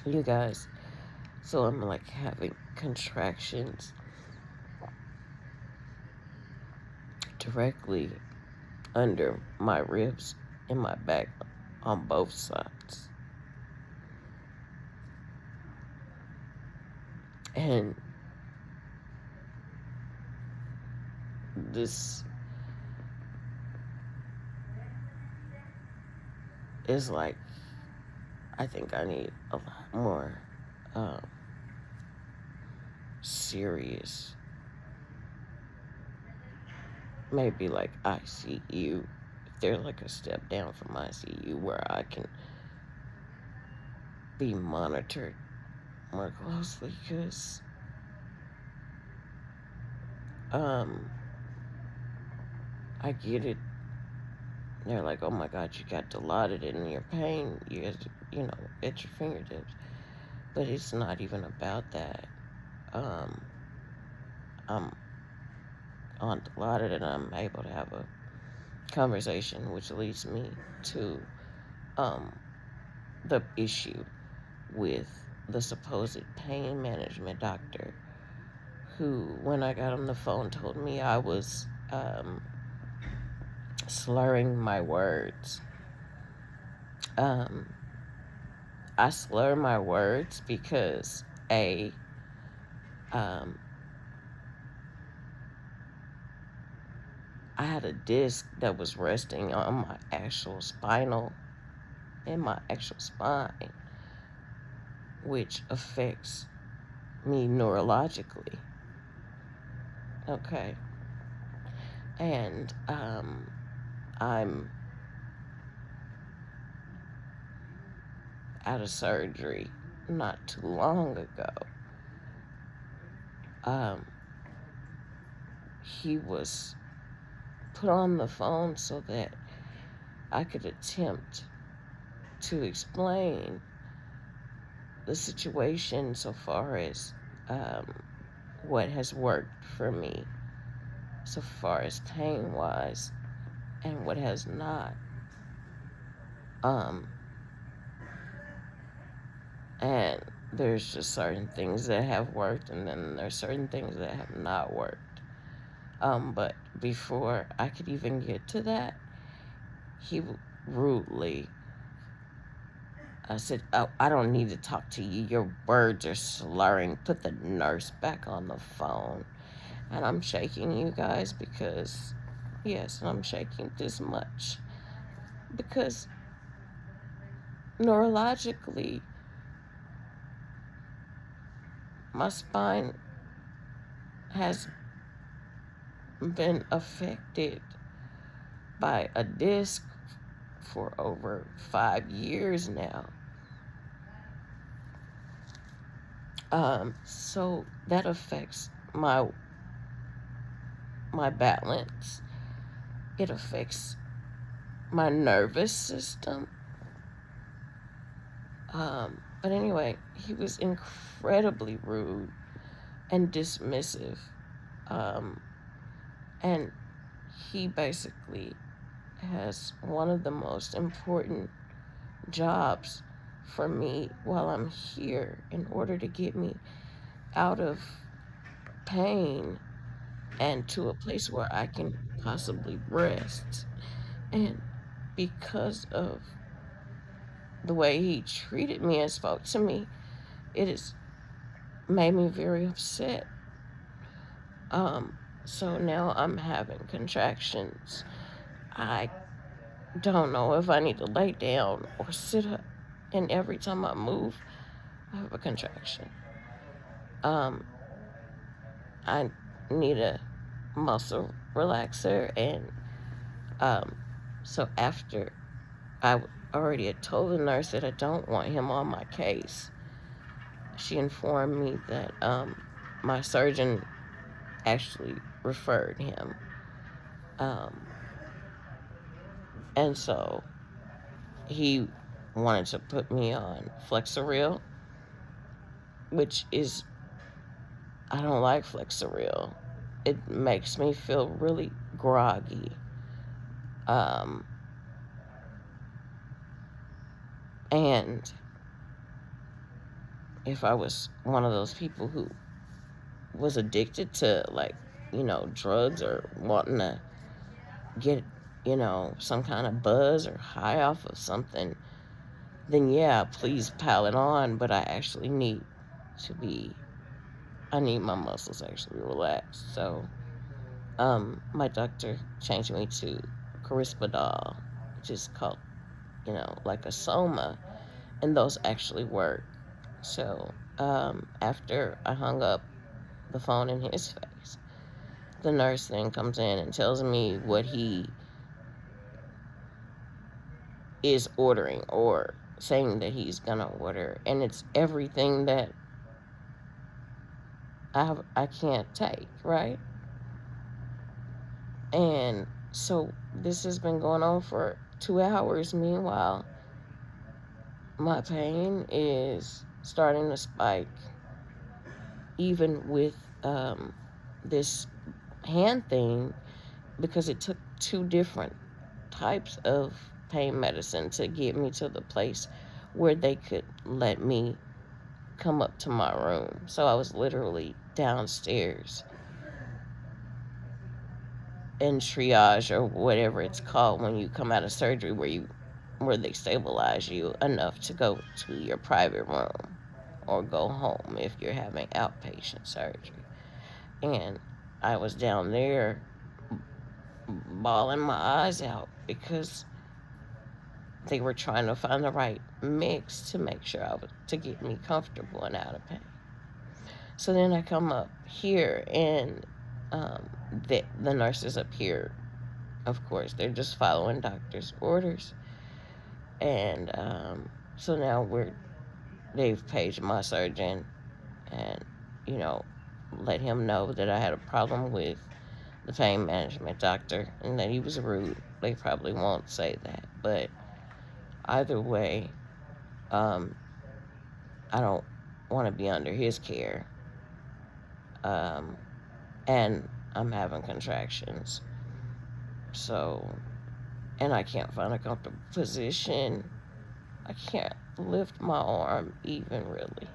You guys, so I'm like having contractions directly under my ribs in my back on both sides. And this is like, I think I need a lot more serious, maybe like ICU, if they're like a step down from ICU where I can be monitored more closely, because I get it. They're like, oh my God, you got Dilaudid and your pain, you know, at your fingertips. But it's not even about that. I'm on Dilaudid and I'm able to have a conversation, which leads me to the issue with the supposed pain management doctor who, when I got on the phone, told me I was slurring my words. I slur my words because I had a disc that was resting on my actual spine, which affects me neurologically. Okay. And I'm out of surgery not too long ago. He was put on the phone so that I could attempt to explain the situation so far as what has worked for me so far as pain-wise and what has not. And there's just certain things that have worked, and then there's certain things that have not worked. But before I could even get to that, he rudely said, oh, I don't need to talk to you. Your words are slurring. Put the nurse back on the phone. And I'm shaking, you guys, because, yes, I'm shaking this much. Because neurologically, my spine has been affected by a disc for over 5 years now. So that affects my balance. It affects my nervous system. But anyway, he was incredibly rude and dismissive. And he basically has one of the most important jobs for me while I'm here in order to get me out of pain and to a place where I can possibly rest. And because of the way he treated me and spoke to me, it has made me very upset. So now I'm having contractions. I don't know if I need to lay down or sit up, and every time I move, I have a contraction. I need a muscle relaxer, and so after I already had told the nurse that I don't want him on my case, she informed me that my surgeon actually referred him. And so he wanted to put me on Flexeril, which is, I don't like Flexeril. It makes me feel really groggy. And if I was one of those people who was addicted to, like, drugs, or wanting to get, some kind of buzz or high off of something, then yeah, please pile it on. But I need my muscles actually relaxed. So, my doctor changed me to Crispidol, which is called, like a Soma, and those actually work. So, after I hung up the phone in his face, the nurse then comes in and tells me what he is ordering, or saying that he's gonna order, and it's everything that I can't take, right? And so this has been going on for 2 hours. Meanwhile, my pain is starting to spike, even with this hand thing, because it took two different types of pain medicine to get me to the place where they could let me come up to my room. So I was literally downstairs in triage, or whatever it's called when you come out of surgery, where they stabilize you enough to go to your private room or go home if you're having outpatient surgery. And I was down there bawling my eyes out because they were trying to find the right mix to make sure to get me comfortable and out of pain. So then I come up here, and the nurses up here, of course, they're just following doctor's orders. And so now they've paged my surgeon, and, let him know that I had a problem with the pain management doctor and that he was rude. They probably won't say that, but either way, I don't want to be under his care. And I'm having contractions. So, and I can't find a comfortable position. I can't lift my arm even, really.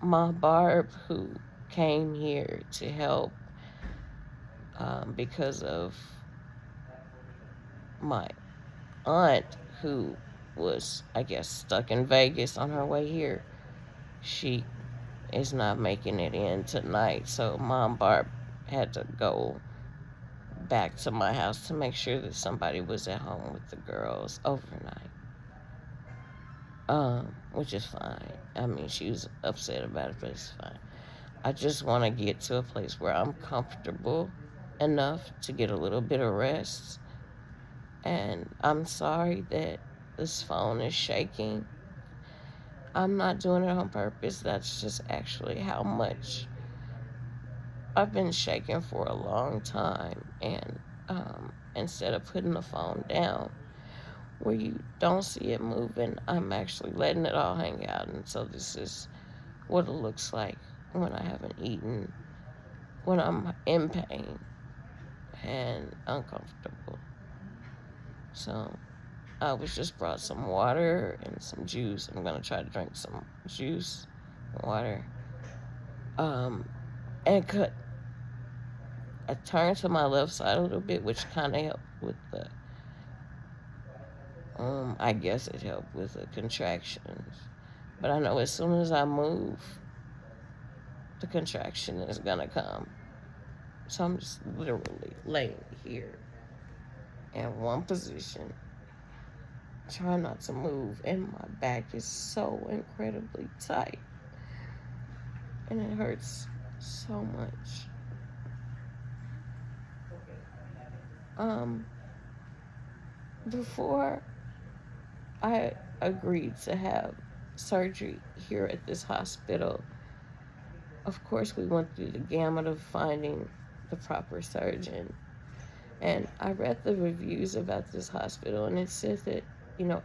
My Barb, who came here to help because of my aunt, who was, I guess, stuck in Vegas on her way here, she is not making it in tonight. So Mom Barb had to go back to my house to make sure that somebody was at home with the girls overnight. Which is fine. I mean, she was upset about it, but it's fine. I just want to get to a place where I'm comfortable enough to get a little bit of rest. And I'm sorry that this phone is shaking. I'm not doing it on purpose. That's just actually how much I've been shaking for a long time. And instead of putting the phone down where you don't see it moving, I'm actually letting it all hang out. And so this is what it looks like when I haven't eaten, when I'm in pain and uncomfortable. So I was just brought some water and some juice. I'm going to try to drink some juice, water. And I turned to my left side a little bit, which kind of helped with the, I guess it helped with the contractions. But I know as soon as I move, the contraction is going to come. So I'm just literally laying here in one position, trying not to move, and my back is so incredibly tight, and it hurts so much. Before I agreed to have surgery here at this hospital, of course, we went through the gamut of finding the proper surgeon. And I read the reviews about this hospital, and it said that,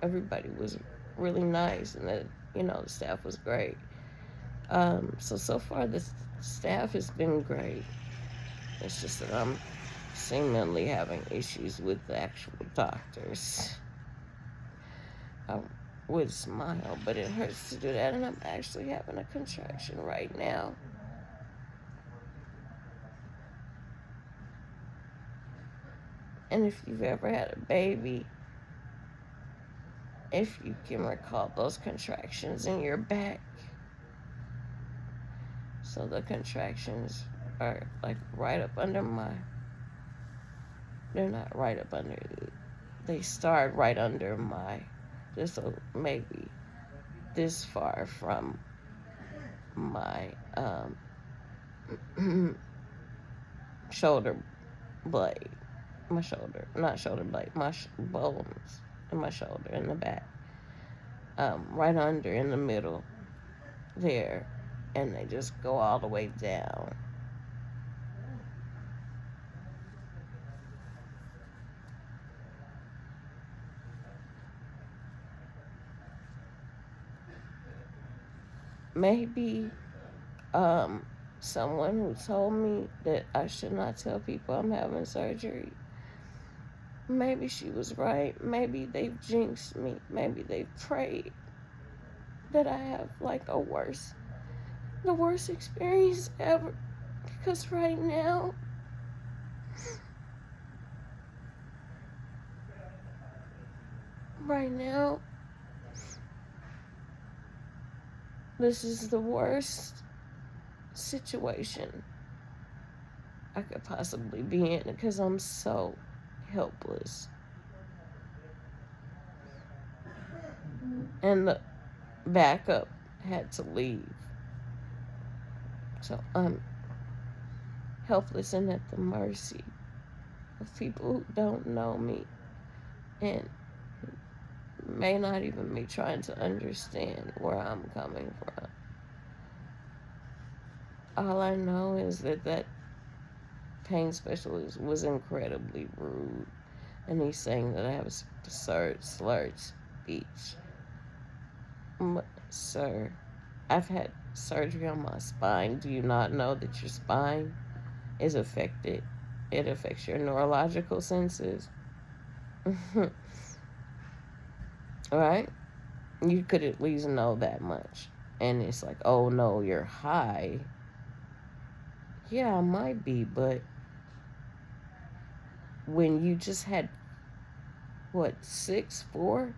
everybody was really nice, and that, the staff was great. So far, the staff has been great. It's just that I'm seemingly having issues with the actual doctors. I would smile, but it hurts to do that, and I'm actually having a contraction right now. And if you've ever had a baby, if you can recall those contractions in your back, so the contractions are like right up under they're not right up under, they start right under just maybe this far from my shoulder blade, not shoulder blade, my bones in my shoulder in the back, right under in the middle there, and they just go all the way down. Maybe someone who told me that I should not tell people I'm having surgery, maybe she was right. Maybe they've jinxed me. Maybe they've prayed that I have like the worst experience ever. Because right now, this is the worst situation I could possibly be in because I'm so helpless. And the backup had to leave. So I'm helpless and at the mercy of people who don't know me and may not even be trying to understand where I'm coming from. All I know is that pain specialist was incredibly rude, and he's saying that I have a slurred speech. Sir, I've had surgery on my spine. Do you not know that your spine is affected? It affects your neurological senses. Right? You could at least know that much. And it's like, oh no, you're high. Yeah, I might be, but when you just had, what, four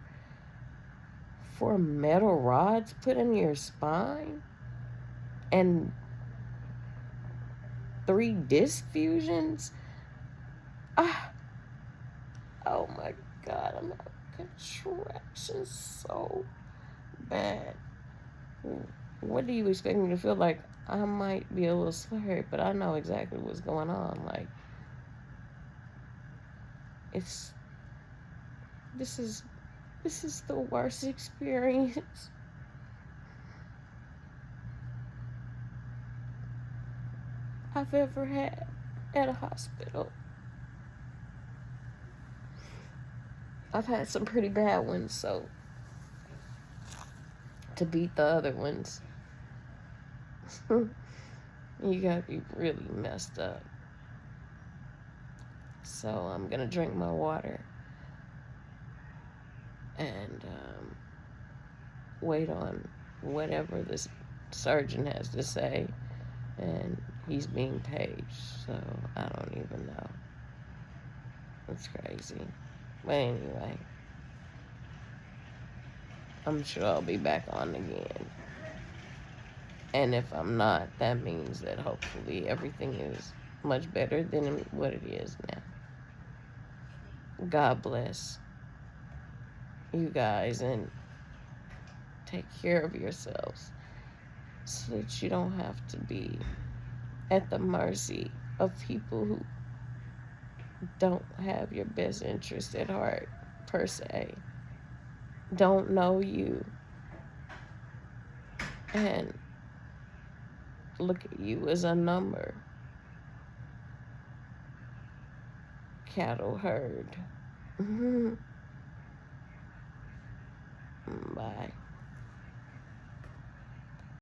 metal rods put in your spine? And 3 disc fusions? Oh my God, I'm having contractions so bad. What do you expect me to feel like? I might be a little slurred, but I know exactly what's going on. Like, this is the worst experience I've ever had at a hospital. I've had some pretty bad ones, so to beat the other ones, you gotta be really messed up. So I'm gonna drink my water and wait on whatever this surgeon has to say, and he's being paid, so I don't even know. It's crazy. But anyway, I'm sure I'll be back on again. And if I'm not, that means that hopefully everything is much better than what it is now. God bless you guys, and take care of yourselves so that you don't have to be at the mercy of people who don't have your best interest at heart, per se, don't know you, and look at you as a number. Cattle herd. Bye.